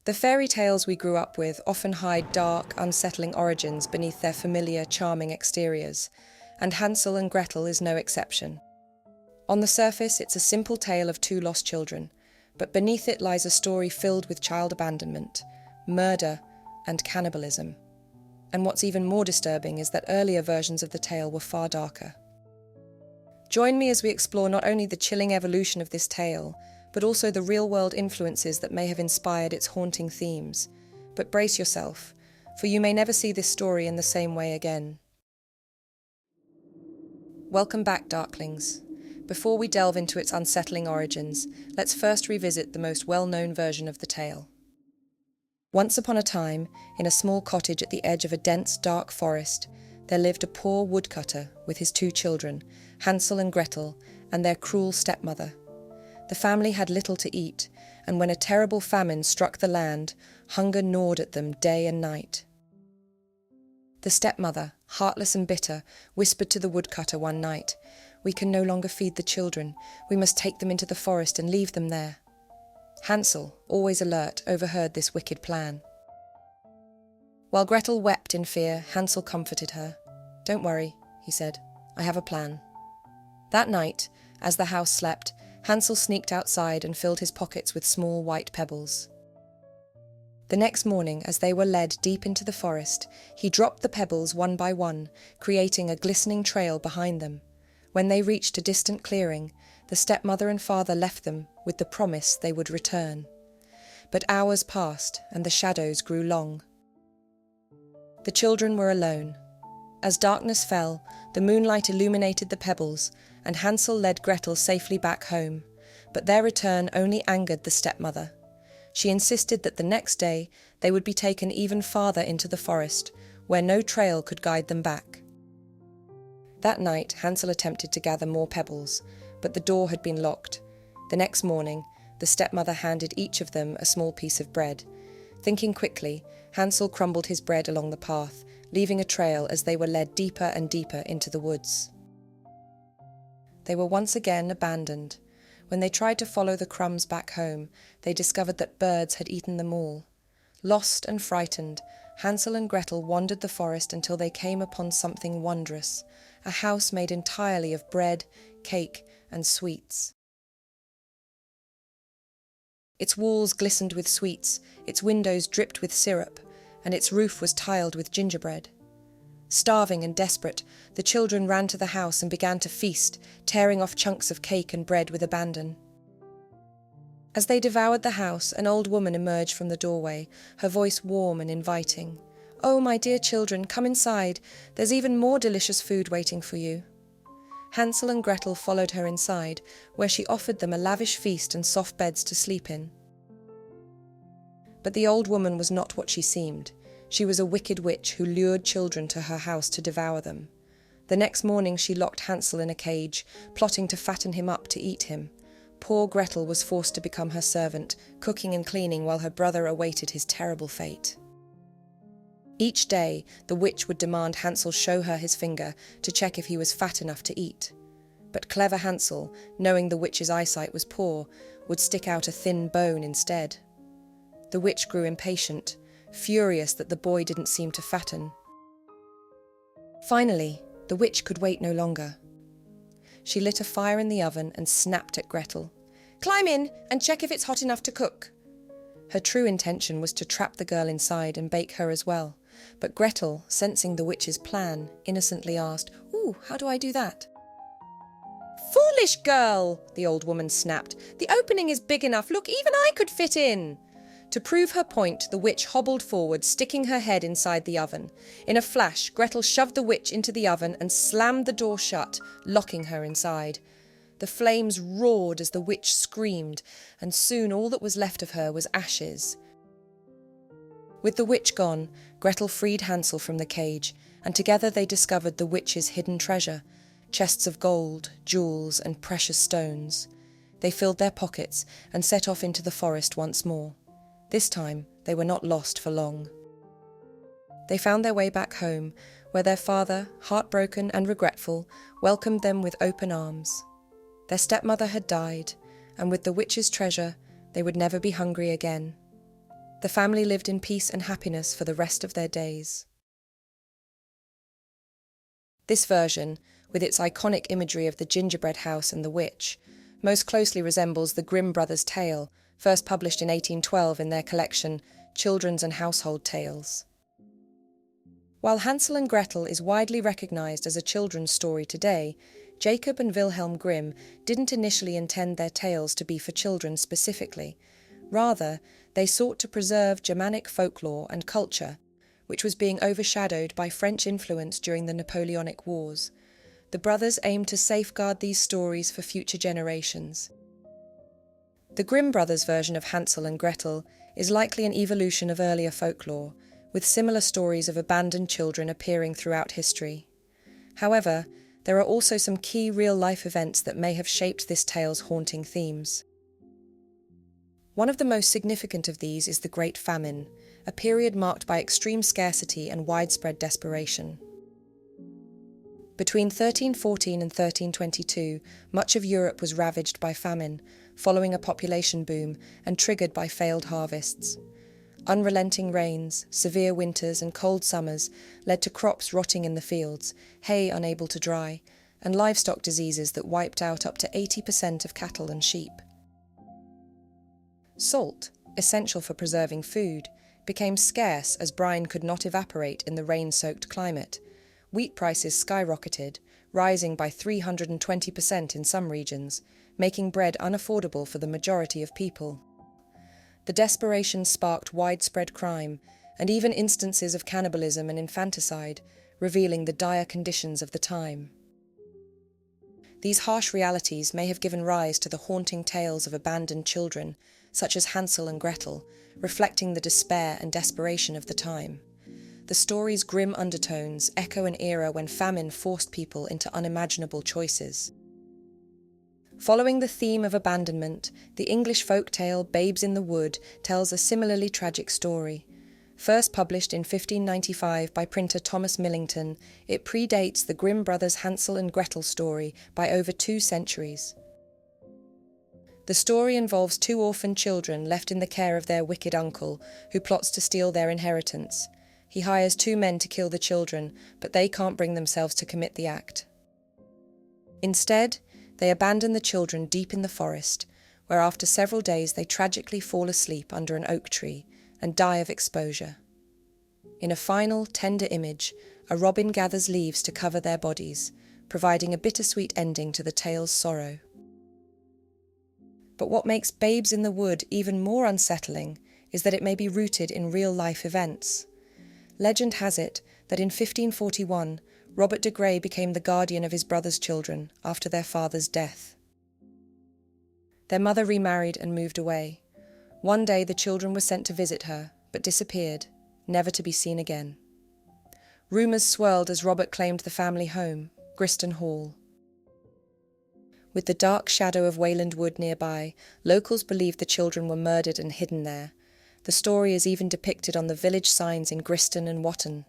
The fairy tales we grew up with often hide dark, unsettling origins beneath their familiar, charming exteriors, and Hansel and Gretel is no exception. On the surface, it's a simple tale of two lost children, but beneath it lies a story filled with child abandonment, murder, and cannibalism. And what's even more disturbing is that earlier versions of the tale were far darker. Join me as we explore not only the chilling evolution of this tale, but also the real-world influences that may have inspired its haunting themes. But brace yourself, for you may never see this story in the same way again. Welcome back, Darklings. Before we delve into its unsettling origins, let's first revisit the most well-known version of the tale. Once upon a time, in a small cottage at the edge of a dense, dark forest, there lived a poor woodcutter with his two children, Hansel and Gretel, and their cruel stepmother. The family had little to eat, and when a terrible famine struck the land, hunger gnawed at them day and night. The stepmother, heartless and bitter, whispered to the woodcutter one night, "We can no longer feed the children. We must take them into the forest and leave them there." Hansel, always alert, overheard this wicked plan. While Gretel wept in fear, Hansel comforted her. "Don't worry," he said. "I have a plan." That night, as the house slept, Hansel sneaked outside and filled his pockets with small white pebbles. The next morning, as they were led deep into the forest, he dropped the pebbles one by one, creating a glistening trail behind them. When they reached a distant clearing, the stepmother and father left them with the promise they would return. But hours passed, and the shadows grew long. The children were alone. As darkness fell, the moonlight illuminated the pebbles, and Hansel led Gretel safely back home. But their return only angered the stepmother. She insisted that the next day they would be taken even farther into the forest, where no trail could guide them back. That night, Hansel attempted to gather more pebbles, but the door had been locked. The next morning, the stepmother handed each of them a small piece of bread. Thinking quickly, Hansel crumbled his bread along the path, leaving a trail as they were led deeper and deeper into the woods. They were once again abandoned. When they tried to follow the crumbs back home, they discovered that birds had eaten them all. Lost and frightened, Hansel and Gretel wandered the forest until they came upon something wondrous, a house made entirely of bread, cake, and sweets. Its walls glistened with sweets, its windows dripped with syrup, and its roof was tiled with gingerbread. Starving and desperate, the children ran to the house and began to feast, tearing off chunks of cake and bread with abandon. As they devoured the house, an old woman emerged from the doorway, her voice warm and inviting. "Oh, my dear children, come inside. There's even more delicious food waiting for you." Hansel and Gretel followed her inside, where she offered them a lavish feast and soft beds to sleep in. But the old woman was not what she seemed. She was a wicked witch who lured children to her house to devour them. The next morning she locked Hansel in a cage, plotting to fatten him up to eat him. Poor Gretel was forced to become her servant, cooking and cleaning while her brother awaited his terrible fate. Each day, the witch would demand Hansel show her his finger to check if he was fat enough to eat. But clever Hansel, knowing the witch's eyesight was poor, would stick out a thin bone instead. The witch grew impatient, furious that the boy didn't seem to fatten. Finally, the witch could wait no longer. She lit a fire in the oven and snapped at Gretel. "Climb in and check if it's hot enough to cook." Her true intention was to trap the girl inside and bake her as well. But Gretel, sensing the witch's plan, innocently asked, "Ooh, how do I do that?" "Foolish girl," the old woman snapped. "The opening is big enough. Look, even I could fit in." To prove her point, the witch hobbled forward, sticking her head inside the oven. In a flash, Gretel shoved the witch into the oven and slammed the door shut, locking her inside. The flames roared as the witch screamed, and soon all that was left of her was ashes. With the witch gone, Gretel freed Hansel from the cage, and together they discovered the witch's hidden treasure, chests of gold, jewels, and precious stones. They filled their pockets and set off into the forest once more. This time, they were not lost for long. They found their way back home, where their father, heartbroken and regretful, welcomed them with open arms. Their stepmother had died, and with the witch's treasure, they would never be hungry again. The family lived in peace and happiness for the rest of their days. This version, with its iconic imagery of the gingerbread house and the witch, most closely resembles the Grimm brothers' tale, first published in 1812 in their collection Children's and Household Tales. While Hansel and Gretel is widely recognized as a children's story today, Jacob and Wilhelm Grimm didn't initially intend their tales to be for children specifically. Rather, they sought to preserve Germanic folklore and culture, which was being overshadowed by French influence during the Napoleonic Wars. The brothers aimed to safeguard these stories for future generations. The Grimm brothers' version of Hansel and Gretel is likely an evolution of earlier folklore, with similar stories of abandoned children appearing throughout history. However, there are also some key real-life events that may have shaped this tale's haunting themes. One of the most significant of these is the Great Famine, a period marked by extreme scarcity and widespread desperation. Between 1314 and 1322, much of Europe was ravaged by famine, following a population boom and triggered by failed harvests. Unrelenting rains, severe winters and cold summers led to crops rotting in the fields, hay unable to dry, and livestock diseases that wiped out up to 80% of cattle and sheep. Salt, essential for preserving food, became scarce as brine could not evaporate in the rain-soaked climate. Wheat prices skyrocketed, rising by 320% in some regions, making bread unaffordable for the majority of people. The desperation sparked widespread crime, and even instances of cannibalism and infanticide, revealing the dire conditions of the time. These harsh realities may have given rise to the haunting tales of abandoned children, such as Hansel and Gretel, reflecting the despair and desperation of the time. The story's grim undertones echo an era when famine forced people into unimaginable choices. Following the theme of abandonment, the English folktale Babes in the Wood tells a similarly tragic story. First published in 1595 by printer Thomas Millington, it predates the Grimm brothers' Hansel and Gretel story by over 2 centuries. The story involves 2 orphaned children left in the care of their wicked uncle, who plots to steal their inheritance. He hires 2 men to kill the children, but they can't bring themselves to commit the act. Instead, they abandon the children deep in the forest, where after several days they tragically fall asleep under an oak tree and die of exposure. In a final, tender image, a robin gathers leaves to cover their bodies, providing a bittersweet ending to the tale's sorrow. But what makes Babes in the Wood even more unsettling is that it may be rooted in real-life events. Legend has it that in 1541, Robert de Grey became the guardian of his brother's children after their father's death. Their mother remarried and moved away. One day the children were sent to visit her, but disappeared, never to be seen again. Rumours swirled as Robert claimed the family home, Griston Hall. With the dark shadow of Wayland Wood nearby, locals believed the children were murdered and hidden there. The story is even depicted on the village signs in Griston and Wotton.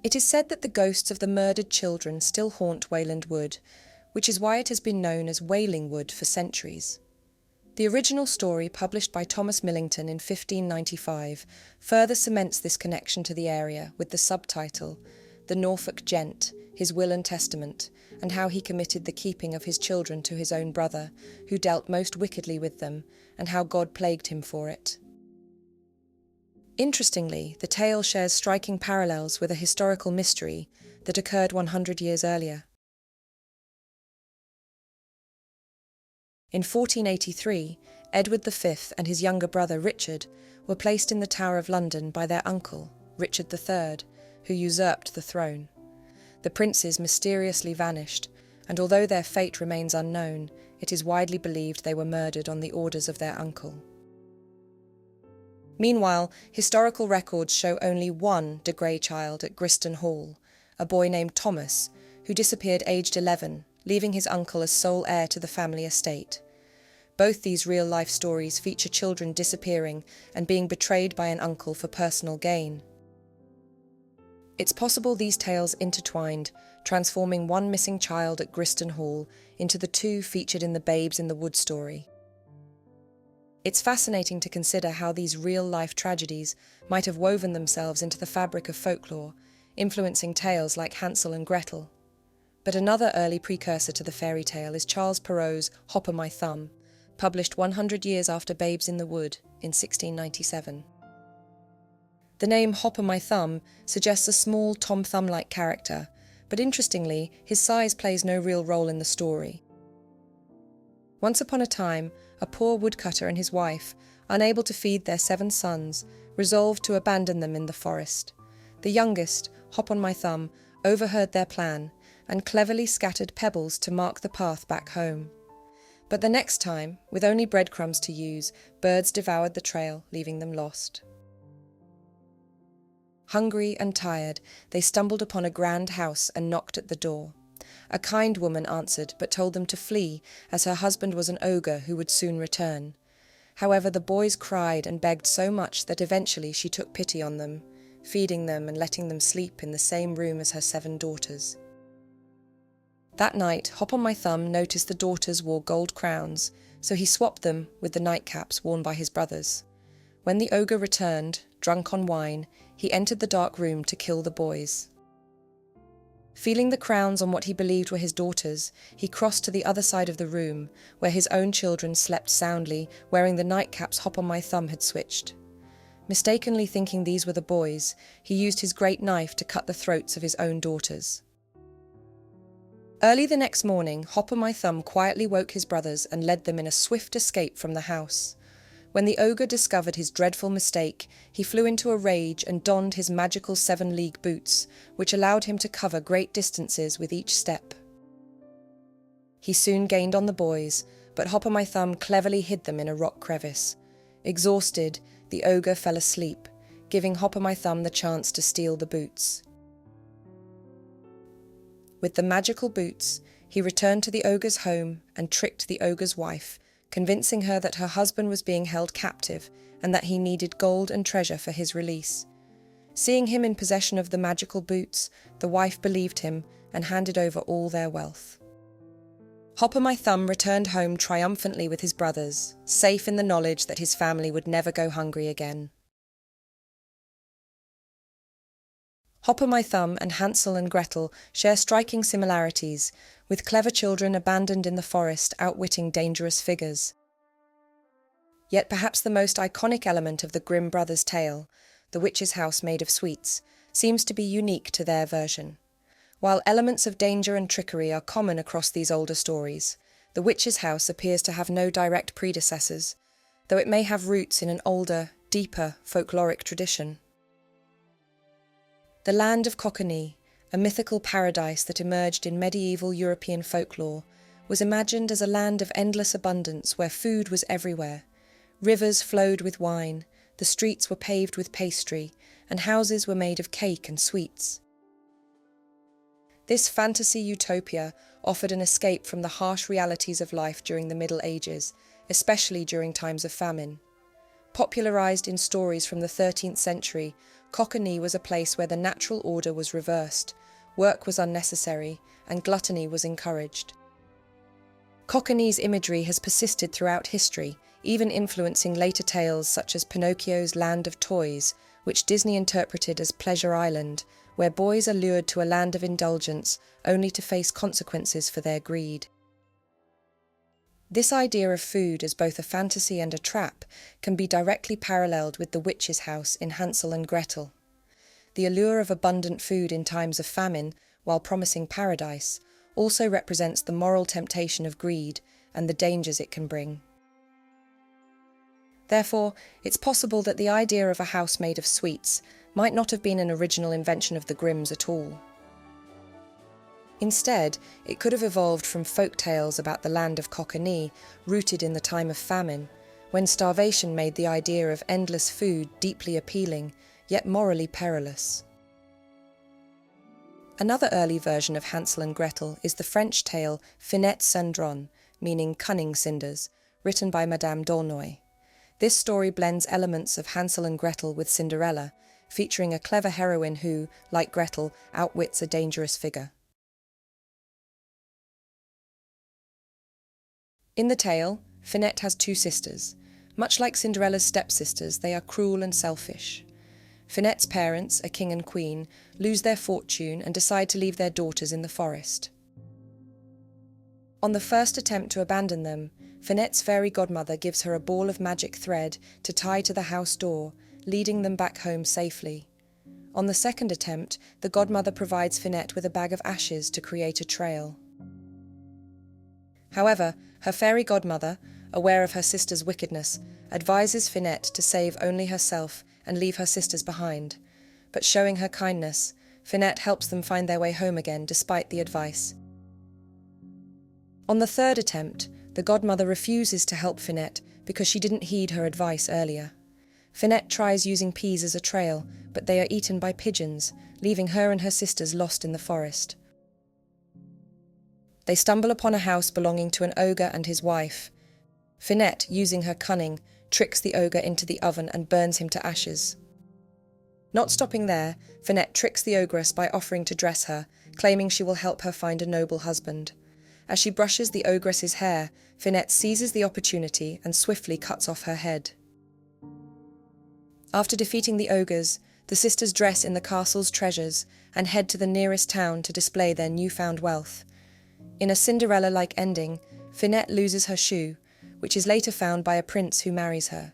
It is said that the ghosts of the murdered children still haunt Wayland Wood, which is why it has been known as Wailing Wood for centuries. The original story, published by Thomas Millington in 1595, further cements this connection to the area with the subtitle, The Norfolk Gent, His Will and Testament, and how he committed the keeping of his children to his own brother, who dealt most wickedly with them, and how God plagued him for it. Interestingly, the tale shares striking parallels with a historical mystery that occurred 100 years earlier. In 1483, Edward V and his younger brother Richard were placed in the Tower of London by their uncle, Richard III, who usurped the throne. The princes mysteriously vanished, and although their fate remains unknown, it is widely believed they were murdered on the orders of their uncle. Meanwhile, historical records show only one de Grey child at Griston Hall, a boy named Thomas, who disappeared aged 11, leaving his uncle as sole heir to the family estate. Both these real-life stories feature children disappearing and being betrayed by an uncle for personal gain. It's possible these tales intertwined, transforming one missing child at Griston Hall into the 2 featured in the Babes in the Wood story. It's fascinating to consider how these real-life tragedies might have woven themselves into the fabric of folklore, influencing tales like Hansel and Gretel. But another early precursor to the fairy tale is Charles Perrault's Hop o' My Thumb, published 100 years after Babes in the Wood in 1697. The name Hop o' My Thumb suggests a small Tom Thumb-like character, but interestingly, his size plays no real role in the story. Once upon a time, a poor woodcutter and his wife, unable to feed their 7 sons, resolved to abandon them in the forest. The youngest, Hop on My Thumb, overheard their plan and cleverly scattered pebbles to mark the path back home. But the next time, with only breadcrumbs to use, birds devoured the trail, leaving them lost. Hungry and tired, they stumbled upon a grand house and knocked at the door. A kind woman answered, but told them to flee, as her husband was an ogre who would soon return. However, the boys cried and begged so much that eventually she took pity on them, feeding them and letting them sleep in the same room as her 7 daughters. That night, Hop on My Thumb noticed the daughters wore gold crowns, so he swapped them with the nightcaps worn by his brothers. When the ogre returned, drunk on wine, he entered the dark room to kill the boys. Feeling the crowns on what he believed were his daughters, he crossed to the other side of the room, where his own children slept soundly, wearing the nightcaps Hop on My Thumb had switched. Mistakenly thinking these were the boys, he used his great knife to cut the throats of his own daughters. Early the next morning, Hop on My Thumb quietly woke his brothers and led them in a swift escape from the house. When the ogre discovered his dreadful mistake, he flew into a rage and donned his magical 7-league boots, which allowed him to cover great distances with each step. He soon gained on the boys, but Hop on My Thumb cleverly hid them in a rock crevice. Exhausted, the ogre fell asleep, giving Hop on My Thumb the chance to steal the boots. With the magical boots, he returned to the ogre's home and tricked the ogre's wife, convincing her that her husband was being held captive and that he needed gold and treasure for his release. Seeing him in possession of the magical boots, the wife believed him and handed over all their wealth. Hop on My Thumb returned home triumphantly with his brothers, safe in the knowledge that his family would never go hungry again. Hop on My Thumb and Hansel and Gretel share striking similarities, with clever children abandoned in the forest outwitting dangerous figures. Yet perhaps the most iconic element of the Grimm brothers' tale, the witch's house made of sweets, seems to be unique to their version. While elements of danger and trickery are common across these older stories, the witch's house appears to have no direct predecessors, though it may have roots in an older, deeper folkloric tradition. The Land of Cockaigne, a mythical paradise that emerged in medieval European folklore, was imagined as a land of endless abundance where food was everywhere. Rivers flowed with wine, the streets were paved with pastry, and houses were made of cake and sweets. This fantasy utopia offered an escape from the harsh realities of life during the Middle Ages, especially during times of famine. Popularised in stories from the 13th century, Cockaigne was a place where the natural order was reversed, work was unnecessary, and gluttony was encouraged. Cockaign's imagery has persisted throughout history, even influencing later tales such as Pinocchio's Land of Toys, which Disney interpreted as Pleasure Island, where boys are lured to a land of indulgence only to face consequences for their greed. This idea of food as both a fantasy and a trap can be directly paralleled with the witch's house in Hansel and Gretel. The allure of abundant food in times of famine, while promising paradise, also represents the moral temptation of greed and the dangers it can bring. Therefore, it's possible that the idea of a house made of sweets might not have been an original invention of the Grimms at all. Instead, it could have evolved from folk tales about the Land of Cockaigne, rooted in the time of famine, when starvation made the idea of endless food deeply appealing, yet morally perilous. Another early version of Hansel and Gretel is the French tale Finette Cendron, meaning cunning cinders, written by Madame d'Aulnoy. This story blends elements of Hansel and Gretel with Cinderella, featuring a clever heroine who, like Gretel, outwits a dangerous figure. In the tale, Finette has 2 sisters, Much like Cinderella's stepsisters, they are cruel and selfish. Finette's parents, a king and queen, lose their fortune and decide to leave their daughters in the forest. On the first attempt to abandon them, Finette's fairy godmother gives her a ball of magic thread to tie to the house door, leading them back home safely. On the second attempt, the godmother provides Finette with a bag of ashes to create a trail. However, her fairy godmother, aware of her sister's wickedness, advises Finette to save only herself and leave her sisters behind. But showing her kindness, Finette helps them find their way home again despite the advice. On the third attempt, the godmother refuses to help Finette because she didn't heed her advice earlier. Finette tries using peas as a trail, but they are eaten by pigeons, leaving her and her sisters lost in the forest. They stumble upon a house belonging to an ogre and his wife. Finette, using her cunning, tricks the ogre into the oven and burns him to ashes. Not stopping there, Finette tricks the ogress by offering to dress her, claiming she will help her find a noble husband. As she brushes the ogress's hair, Finette seizes the opportunity and swiftly cuts off her head. After defeating the ogres, the sisters dress in the castle's treasures and head to the nearest town to display their newfound wealth. In a Cinderella-like ending, Finette loses her shoe, which is later found by a prince who marries her.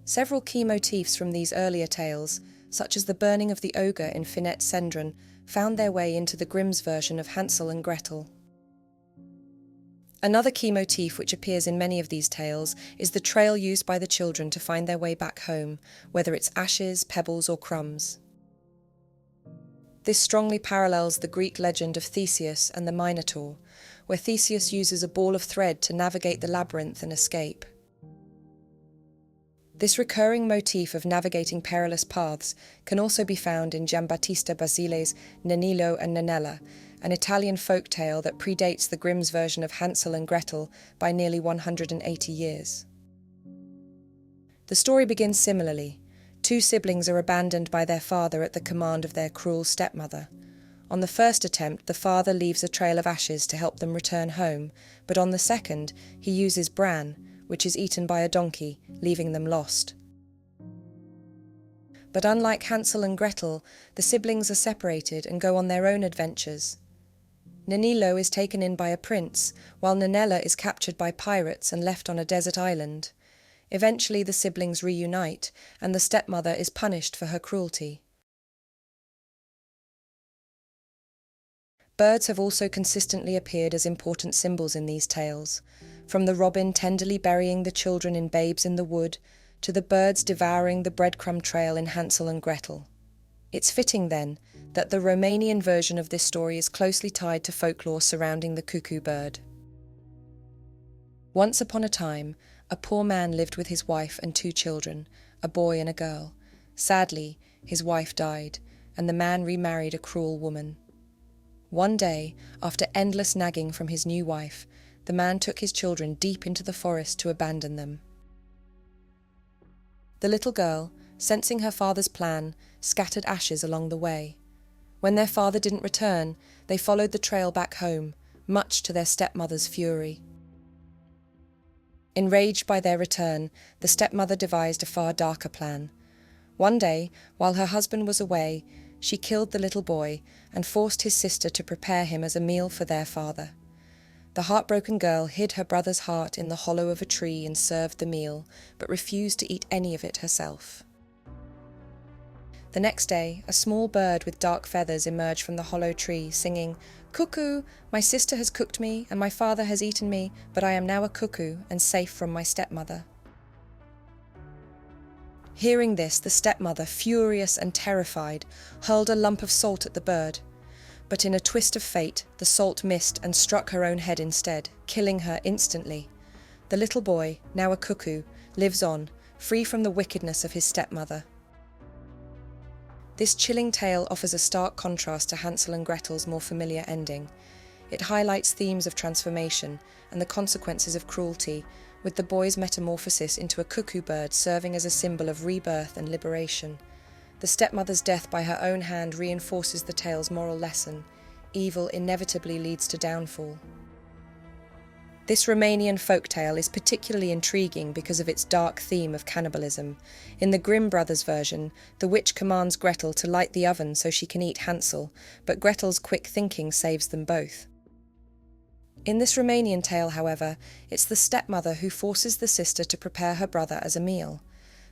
Several key motifs from these earlier tales, such as the burning of the ogre in Finette Cendron, found their way into the Grimm's version of Hansel and Gretel. Another key motif which appears in many of these tales is the trail used by the children to find their way back home, whether it's ashes, pebbles, or crumbs. This strongly parallels the Greek legend of Theseus and the Minotaur, where Theseus uses a ball of thread to navigate the labyrinth and escape. This recurring motif of navigating perilous paths can also be found in Giambattista Basile's Nanilo and Nanella, an Italian folk tale that predates the Grimm's version of Hansel and Gretel by nearly 180 years. The story begins similarly. Two siblings are abandoned by their father at the command of their cruel stepmother. On the first attempt, the father leaves a trail of ashes to help them return home, but on the second, he uses bran, which is eaten by a donkey, leaving them lost. But unlike Hansel and Gretel, the siblings are separated and go on their own adventures. Nanilo is taken in by a prince, while Nanella is captured by pirates and left on a desert island. Eventually the siblings reunite, and the stepmother is punished for her cruelty. Birds have also consistently appeared as important symbols in these tales, from the robin tenderly burying the children in Babes in the Wood, to the birds devouring the breadcrumb trail in Hansel and Gretel. It's fitting, then, that the Romanian version of this story is closely tied to folklore surrounding the cuckoo bird. Once upon a time, a poor man lived with his wife and two children, a boy and a girl. Sadly, his wife died, and the man remarried a cruel woman. One day, after endless nagging from his new wife, the man took his children deep into the forest to abandon them. The little girl, sensing her father's plan, scattered ashes along the way. When their father didn't return, they followed the trail back home, much to their stepmother's fury. Enraged by their return, the stepmother devised a far darker plan. One day, while her husband was away, she killed the little boy and forced his sister to prepare him as a meal for their father. The heartbroken girl hid her brother's heart in the hollow of a tree and served the meal, but refused to eat any of it herself. The next day, a small bird with dark feathers emerged from the hollow tree, singing, "Cuckoo, my sister has cooked me, and my father has eaten me, but I am now a cuckoo, and safe from my stepmother." Hearing this, the stepmother, furious and terrified, hurled a lump of salt at the bird. But in a twist of fate, the salt missed and struck her own head instead, killing her instantly. The little boy, now a cuckoo, lives on, free from the wickedness of his stepmother. This chilling tale offers a stark contrast to Hansel and Gretel's more familiar ending. It highlights themes of transformation and the consequences of cruelty, with the boy's metamorphosis into a cuckoo bird serving as a symbol of rebirth and liberation. The stepmother's death by her own hand reinforces the tale's moral lesson: evil inevitably leads to downfall. This Romanian folktale is particularly intriguing because of its dark theme of cannibalism. In the Grimm brothers version, the witch commands Gretel to light the oven so she can eat Hansel, but Gretel's quick thinking saves them both. In this Romanian tale, however, it's the stepmother who forces the sister to prepare her brother as a meal.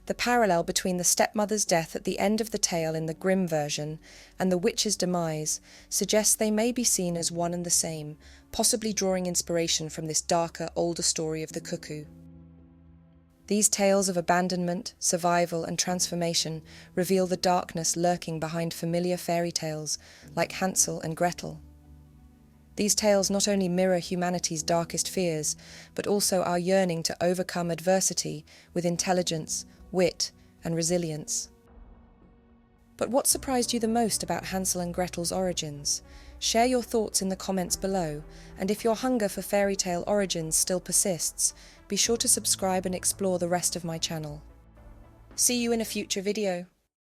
The parallel between the stepmother's death at the end of the tale in the Grimm version and the witch's demise suggests they may be seen as one and the same, possibly drawing inspiration from this darker, older story of the cuckoo. These tales of abandonment, survival, and transformation reveal the darkness lurking behind familiar fairy tales like Hansel and Gretel. These tales not only mirror humanity's darkest fears, but also our yearning to overcome adversity with intelligence, wit, and resilience. But what surprised you the most about Hansel and Gretel's origins? Share your thoughts in the comments below, and if your hunger for fairy tale origins still persists, be sure to subscribe and explore the rest of my channel. See you in a future video.